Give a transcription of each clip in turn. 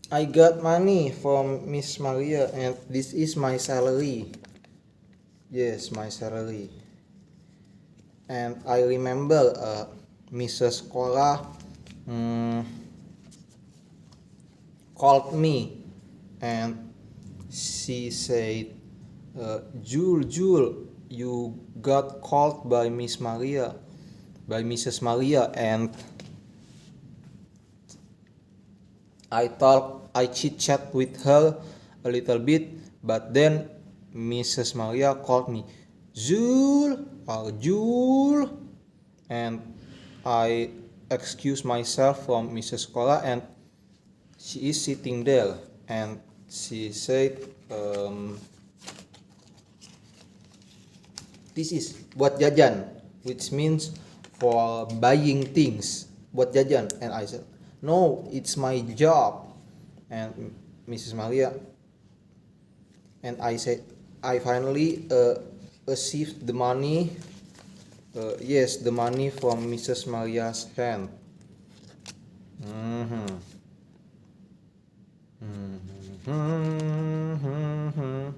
I got money from Miss Maria and this is my salary. Yes, my salary. And I remember Mrs. Cora mm, called me and she said, Jule, you got called by Miss Maria, by Mrs. Maria, and I chit chat with her a little bit, but then Mrs. Maria called me, Jule, and I excused myself from Mrs. Cora, and she is sitting there, and she said, this is buat jajan, which means for buying things, buat jajan. And I said, no, it's my job. And Mrs. Maria, and I said, I finally received the money. Yes, the money from Mrs. Maria's hand. Mhm. Mhm.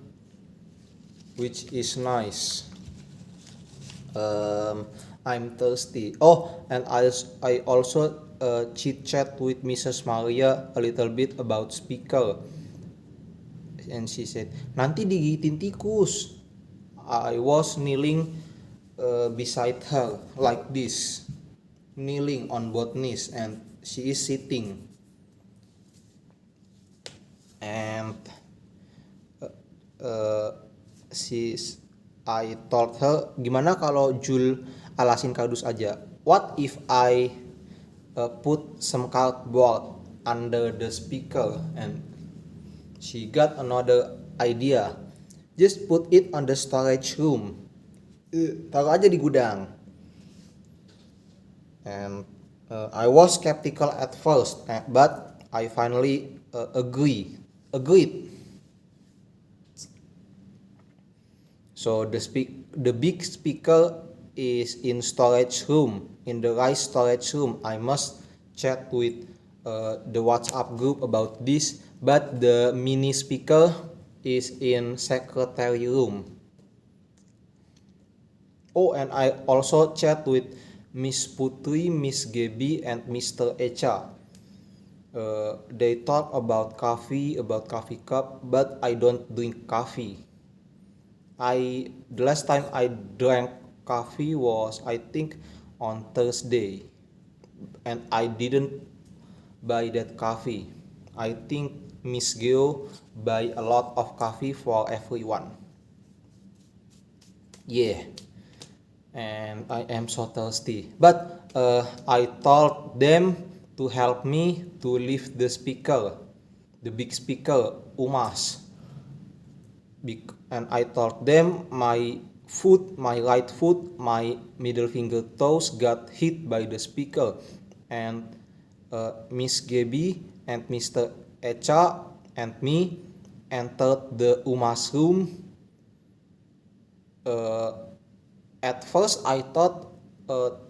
Which is nice. I'm thirsty. Oh, and I also chit chat with Mrs. Maria a little bit about speaker, and she said, nanti digigitin tikus. I was kneeling beside her like this, kneeling on both knees, and she is sitting. And uh, she's I told her, gimana kalau Jul alasin kardus aja? What if I put some cardboard under the speaker? And she got another idea. Just put it on the storage room. Taruh aja di gudang. And I was skeptical at first, but I finally agreed. So the big speaker is in storage room, in the right storage room. I must chat with the WhatsApp group about this, but the mini speaker is in secretary room. Oh, and I also chat with Miss Putri, Miss Gaby, and Mr. Echa. They talk about coffee cup, but I don't drink coffee. The last time I drank coffee was, I think, on Thursday, and I didn't buy that coffee. I think Miss Geo buy a lot of coffee for everyone. Yeah, and I am so thirsty. But I told them to help me to lift the speaker, the big speaker, Umas. And I told them my foot, my right foot, my middle finger toes got hit by the speaker, and Miss Gaby and Mr. Echa and me entered the Umas room. At first I thought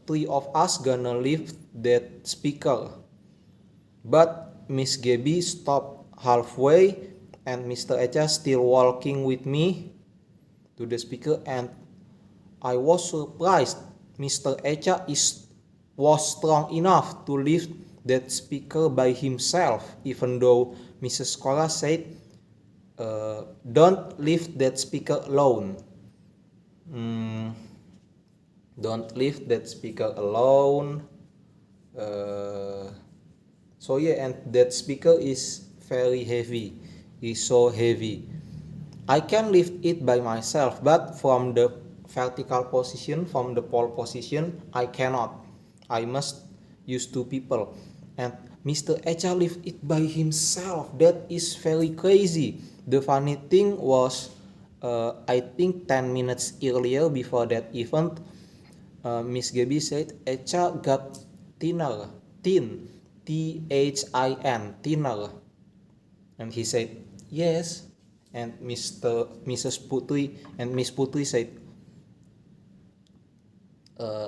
three of us gonna lift that speaker, but Miss Gaby stopped halfway and Mr. Echa still walking with me to the speaker, and I was surprised Mr. Echa was strong enough to lift that speaker by himself, even though Mrs. Cora said, don't lift that speaker alone. Don't lift that speaker alone. So yeah, and that speaker is very heavy. Is so heavy. I can lift it by myself, but from the vertical position, from the pole position, I cannot. I must use two people. And Mr. Echa lift it by himself. That is very crazy. The funny thing was, I think 10 minutes earlier before that event, Miss Gaby said Echa got thinner, thinner, and he said yes. And Mrs. Putri and Miss Putri said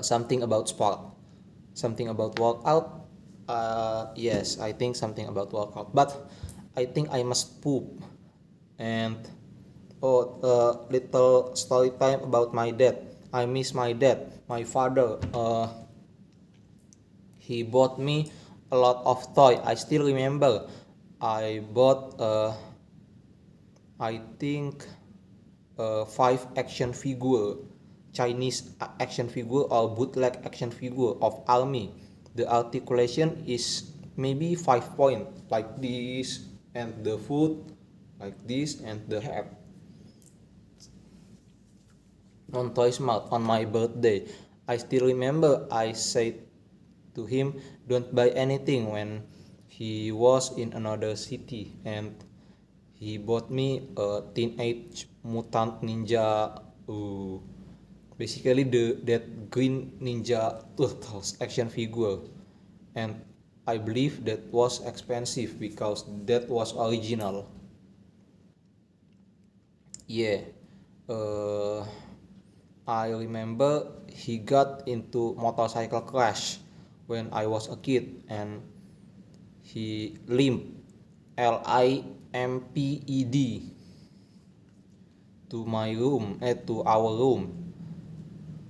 something about sport, something about workout. Yes, I think something about workout. But I think I must poop. And oh, little story time about my dad. I miss my dad, my father. He bought me a lot of toy. I still remember. I bought I think five action figure, Chinese action figure or bootleg action figure of army. The articulation is maybe 5 point like this, and the foot like this, and the head. On Toy Smart on my birthday, I still remember I said to him, "Don't buy anything," when he was in another city, and he bought me a Teenage Mutant Ninja, basically that Green Ninja Turtles action figure, and I believe that was expensive because that was original. Yeah, uh, I remember he got into motorcycle crash when I was a kid, and he limped, limped, to my room, to our room.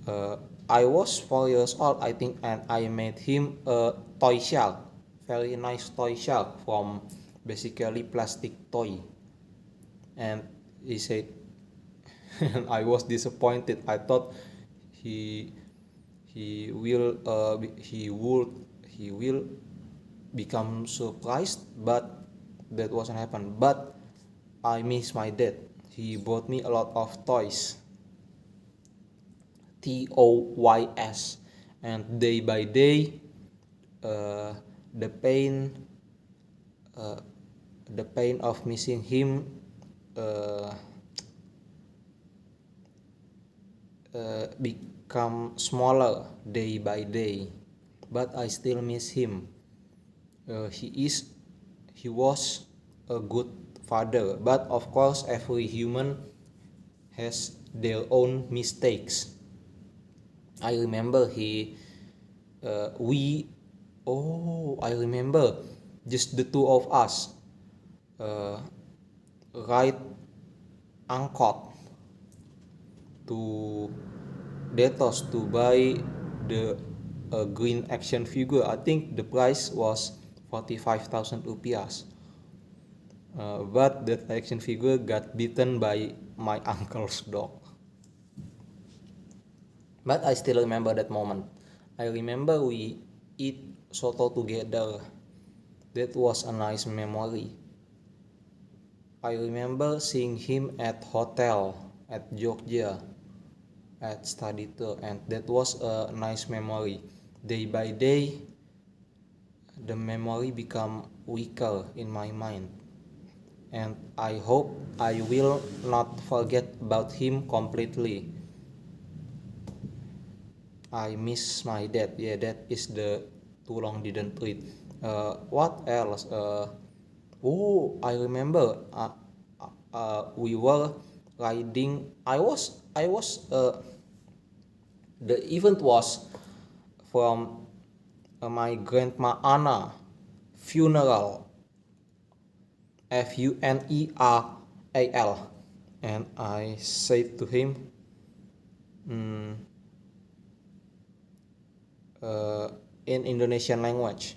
Uh, I was 4 years old, I think, and I made him a toy shark, very nice toy shark from basically plastic toy. And he said, and I was disappointed. I thought he he will he will become surprised, but that wasn't happen. But I miss my dad. He bought me a lot of toys, TOYS, and day by day, uh, the pain uh, the pain of missing him uh, become smaller day by day, but I still miss him. uh, he is he was a good father, but of course every human has their own mistakes. I remember he we oh I remember just the two of us uh, ride angkot to Detos to buy the green action figure. I think the price was 45,000 rupiahs. But that action figure got beaten by my uncle's dog. But I still remember that moment. I remember we eat soto together. That was a nice memory. I remember seeing him at hotel at Jogja at study tour, and that was a nice memory. Day by day, the memory become weaker in my mind, and I hope I will not forget about him completely. I miss my dad. Yeah, that is the too long didn't read. What else? I remember. We were riding. The event was from my grandma Anna funeral, funeral, and I said to him, mm, in Indonesian language,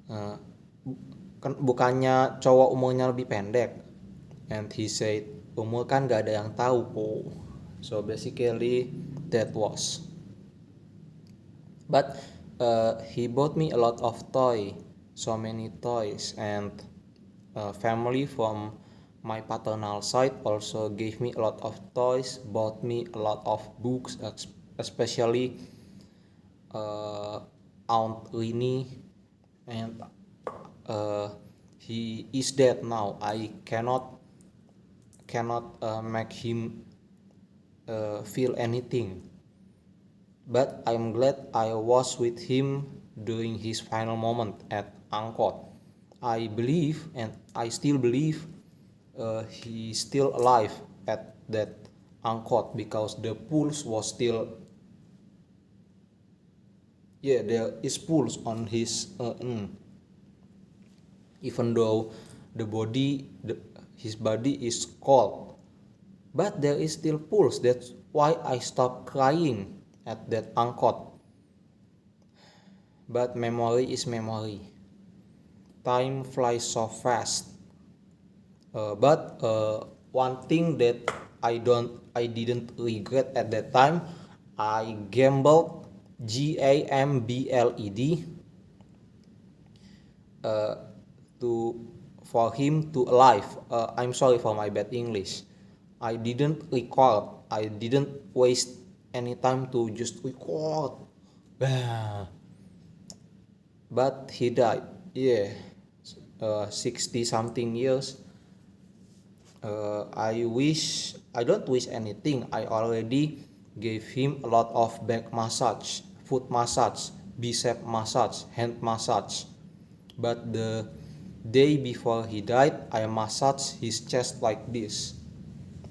uh, kan bukannya cowok umurnya lebih pendek, and he said, umur kan gak ada yang tahu po. So basically that was, but he bought me a lot of so many toys, and family from my paternal side also gave me a lot of toys, bought me a lot of books, especially uh, Aunt Rini, and uh, he is dead now. I cannot make him feel anything, but I'm glad I was with him during his final moment at Angkot. I believe, and I still believe, he's still alive at that Angkot because the pulse was still, yeah, there is pulse on his even though his body is cold, but there is still pulse. That's why I stopped crying at that angkot. But memory is memory. Time flies so fast. But one thing that I didn't regret at that time, I gambled, GAMBLED, to for him to alive. I'm sorry for my bad English. I didn't record. I didn't waste any time to just record. But he died. Yeah, 60 something years. I don't wish anything. I already gave him a lot of back massage, foot massage, bicep massage, hand massage. But the day before he died, I massaged his chest like this,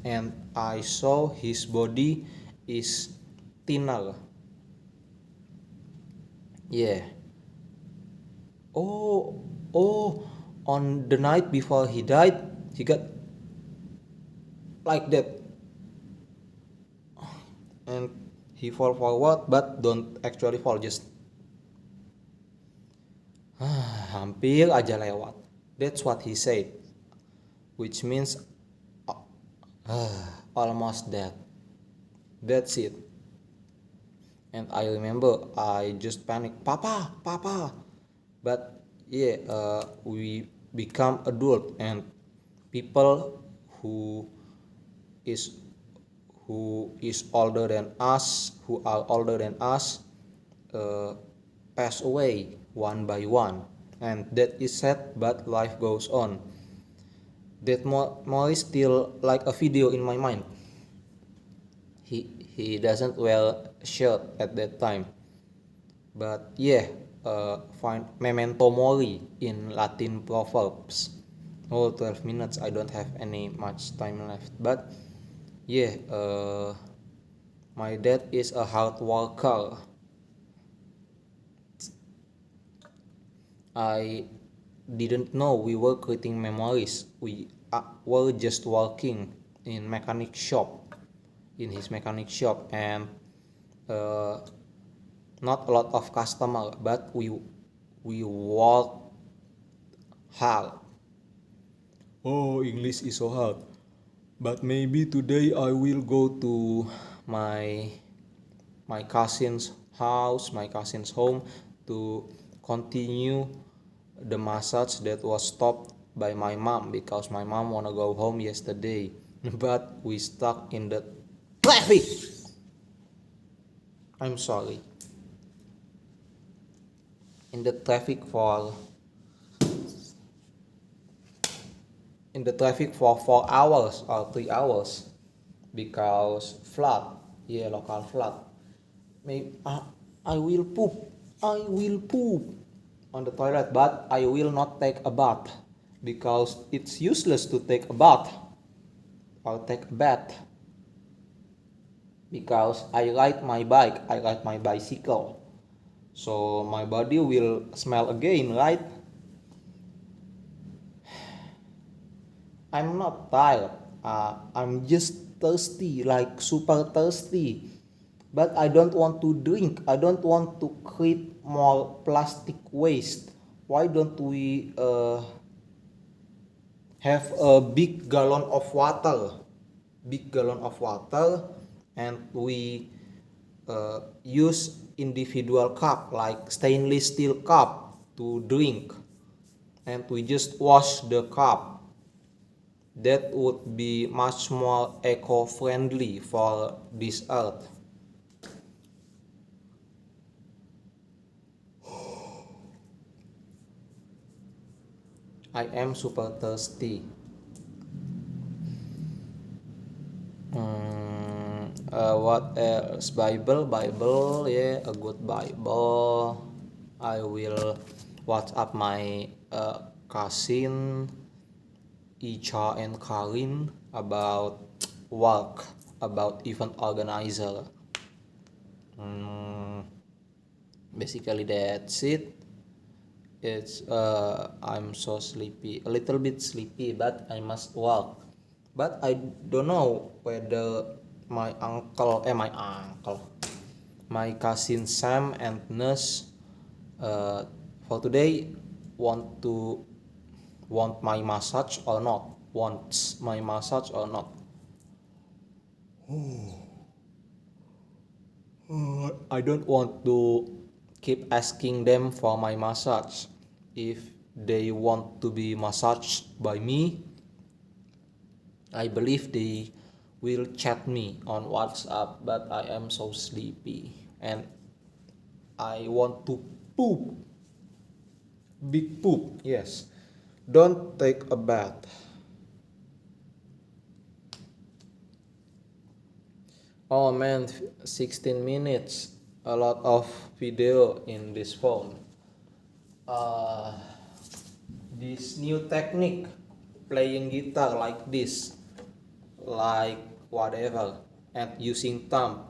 and I saw his body is thinner. Yeah. Oh, oh, on the night before he died, he got like that, and he fall forward, but don't actually fall, just hampir aja lewat. That's what he said, which means almost dead. That's it. And I remember I just panicked, Papa, Papa. But yeah, we become adult, and people is who are older than us, pass away one by one, and that is sad, but life goes on. That more is still like a video in my mind. He doesn't wear a shirt at that time, but yeah, find memento mori in Latin proverbs. 12 minutes, I don't have any much time left, but yeah, my dad is a hard worker. I didn't know we were creating memories. We were just working in his mechanic shop, and not a lot of customer, but we work hard. Oh, English is so hard. But maybe today I will go to my cousin's house, my cousin's home, to continue the massage that was stopped by my mom, because my mom wanna go home yesterday, but we stuck in the traffic. I'm sorry. In the traffic for 4 hours or 3 hours, because flood. Yeah, local flood. Maybe I will poop on the toilet, but I will not take a bath, because it's useless to take a bath or take a bath, because I ride my bicycle, so my body will smell again, right? I'm not tired. I'm just thirsty, like super thirsty. But I don't want to drink. I don't want to create more plastic waste. Why don't we have a big gallon of water? And we use individual cup, like stainless steel cup, to drink, and we just wash the cup. That would be much more eco-friendly for this earth. I am super thirsty. What else? Bible, yeah, a good Bible. I will WhatsApp my cousin Icha and Karin about work, about event organizer. Basically that's it. I'm so sleepy, a little bit sleepy, but I must walk. But I don't know whether my cousin Sam and Nurse uh, for today want to want my massage or not? Wants my massage or not? I don't want to keep asking them for my massage. If they want to be massaged by me, I believe they will chat me on WhatsApp, but I am so sleepy and I want to poop. Big poop, yes. Don't take a bath. Oh man, 16 minutes. A lot of video in this phone. Uh, this new technique, playing guitar like this, like whatever, and using thumb.